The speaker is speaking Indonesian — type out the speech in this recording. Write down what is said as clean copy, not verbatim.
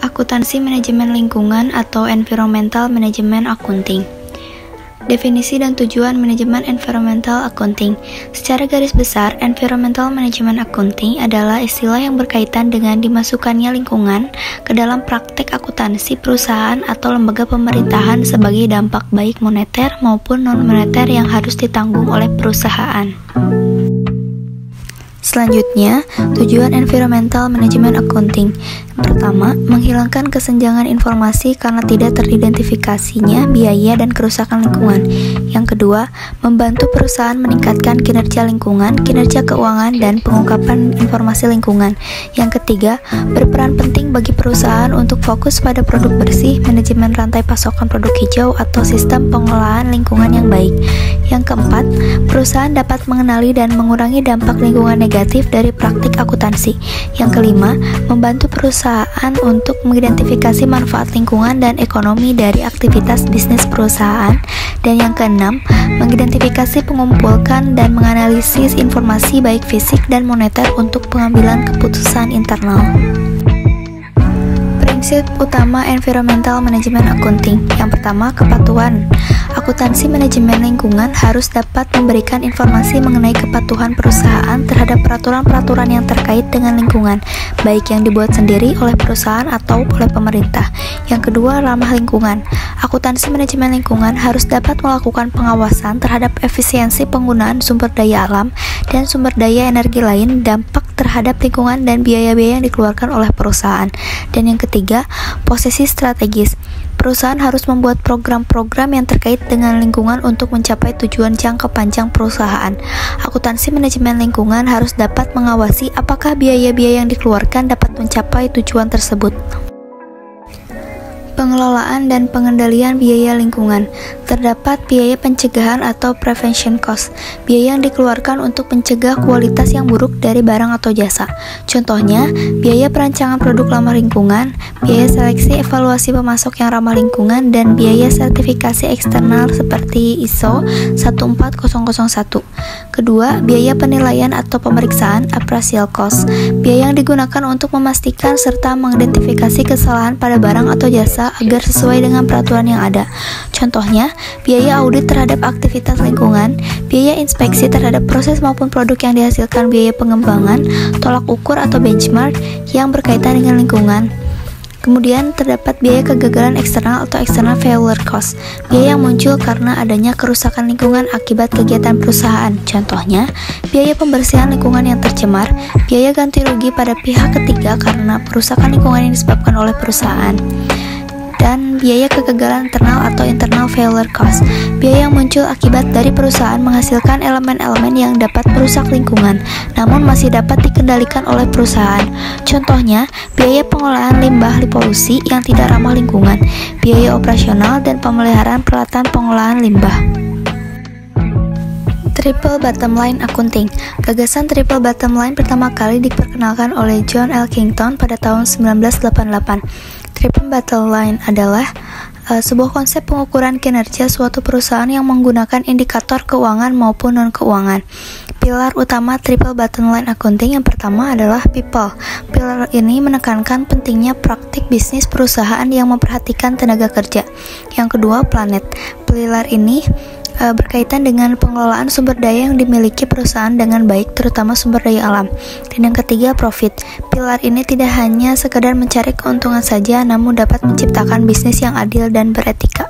Akuntansi manajemen lingkungan atau Environmental Management Accounting. Definisi dan tujuan manajemen environmental accounting. Secara garis besar, environmental management accounting adalah istilah yang berkaitan dengan dimasukkannya lingkungan ke dalam praktek akuntansi perusahaan atau lembaga pemerintahan sebagai dampak baik moneter maupun non-moneter yang harus ditanggung oleh perusahaan. Selanjutnya, tujuan environmental management accounting. Pertama, menghilangkan kesenjangan informasi karena tidak teridentifikasinya biaya dan kerusakan lingkungan. Yang kedua, membantu perusahaan meningkatkan kinerja lingkungan, kinerja keuangan, dan pengungkapan informasi lingkungan. Yang ketiga, berperan penting bagi perusahaan untuk fokus pada produk bersih, manajemen rantai pasokan produk hijau, atau sistem pengolahan lingkungan yang baik. Yang keempat, perusahaan dapat mengenali dan mengurangi dampak lingkungan negatif dari praktik akuntansi. Yang kelima, membantu perusahaan untuk mengidentifikasi manfaat lingkungan dan ekonomi dari aktivitas bisnis perusahaan. Dan yang keenam, mengidentifikasi, mengumpulkan, dan menganalisis informasi baik fisik dan moneter untuk pengambilan keputusan internal. Prinsip utama environmental management accounting. Yang pertama, kepatuhan. Akuntansi manajemen lingkungan harus dapat memberikan informasi mengenai kepatuhan perusahaan terhadap peraturan-peraturan yang terkait dengan lingkungan, baik yang dibuat sendiri oleh perusahaan atau oleh pemerintah. Yang kedua, ramah lingkungan. Akuntansi manajemen lingkungan harus dapat melakukan pengawasan terhadap efisiensi penggunaan sumber daya alam dan sumber daya energi lain, dampak terhadap lingkungan, dan biaya-biaya yang dikeluarkan oleh perusahaan. Dan yang ketiga, posisi strategis. Perusahaan harus membuat program-program yang terkait dengan lingkungan untuk mencapai tujuan jangka panjang perusahaan. Akuntansi manajemen lingkungan harus dapat mengawasi apakah biaya-biaya yang dikeluarkan dapat mencapai tujuan tersebut. Pengelolaan dan pengendalian biaya lingkungan. Terdapat biaya pencegahan atau prevention cost, biaya yang dikeluarkan untuk mencegah kualitas yang buruk dari barang atau jasa. Contohnya, biaya perancangan produk ramah lingkungan, biaya seleksi evaluasi pemasok yang ramah lingkungan, dan biaya sertifikasi eksternal seperti ISO 14001. Kedua, biaya penilaian atau pemeriksaan appraisal cost, biaya yang digunakan untuk memastikan serta mengidentifikasi kesalahan pada barang atau jasa agar sesuai dengan peraturan yang ada. Contohnya, biaya audit terhadap aktivitas lingkungan, biaya inspeksi terhadap proses maupun produk yang dihasilkan, biaya pengembangan, tolak ukur atau benchmark yang berkaitan dengan lingkungan. Kemudian terdapat biaya kegagalan eksternal atau external failure cost, biaya yang muncul karena adanya kerusakan lingkungan akibat kegiatan perusahaan. Contohnya, biaya pembersihan lingkungan yang tercemar, biaya ganti rugi pada pihak ketiga karena perusakan lingkungan yang disebabkan oleh perusahaan. Dan biaya kegagalan internal atau internal failure cost, biaya yang muncul akibat dari perusahaan menghasilkan elemen-elemen yang dapat merusak lingkungan, namun masih dapat dikendalikan oleh perusahaan. Contohnya, biaya pengolahan limbah polusi yang tidak ramah lingkungan, biaya operasional dan pemeliharaan peralatan pengolahan limbah. Triple Bottom Line Accounting. Gagasan Triple Bottom Line pertama kali diperkenalkan oleh John Elkington pada tahun 1988. Triple Bottom Line adalah sebuah konsep pengukuran kinerja suatu perusahaan yang menggunakan indikator keuangan maupun non-keuangan. Pilar utama Triple Bottom Line Accounting yang pertama adalah people. Pilar ini menekankan pentingnya praktik bisnis perusahaan yang memperhatikan tenaga kerja. Yang kedua, planet. Pilar ini berkaitan dengan pengelolaan sumber daya yang dimiliki perusahaan dengan baik, terutama sumber daya alam. Dan yang ketiga, profit. Pilar ini tidak hanya sekedar mencari keuntungan saja, namun dapat menciptakan bisnis yang adil dan beretika.